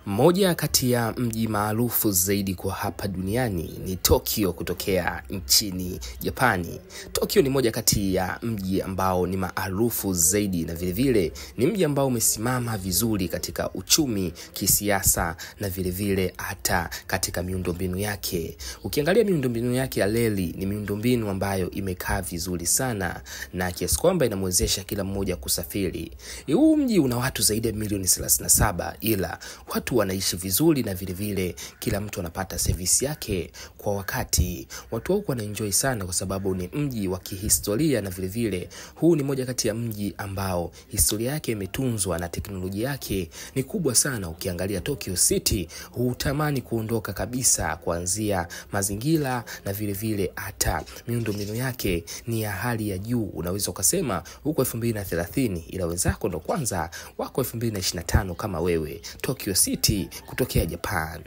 Moja kati ya mji maarufu zaidi kwa hapa duniani ni Tokyo kutokea nchini Japani. Tokyo ni moja kati ya mji ambao ni maarufu zaidi na vile vile ni mji ambao umesimama vizuri katika uchumi, kisiasa na vile vile hata katika miundombinu yake. Ukiangalia miundombinu yake ya reli ni miundombinu ambayo imekaa vizuri sana na kiasi kwamba inamwezesha kila mmoja kusafiri. Huu mji una watu zaidi ya milioni 37 ila watu wanaishi vizuri na vile vile kila mtu anapata service yake kwa wakati. Watu huko wanaenjoy sana kwa sababu ni mji wa kihistoria na vile vile huu ni moja kati ya mji ambao historia yake imetunzwa na teknolojia yake ni kubwa sana. Ukiangalia Tokyo City hutamani kuondoka kabisa, kuanzia mazingira na vile vile hata miundombinu yake ni ya hali ya juu. Unaweza ukasema huko 2030 ila wenzako ndo kwanza wako 2025 kama wewe. Tokyo City kutokea Japan.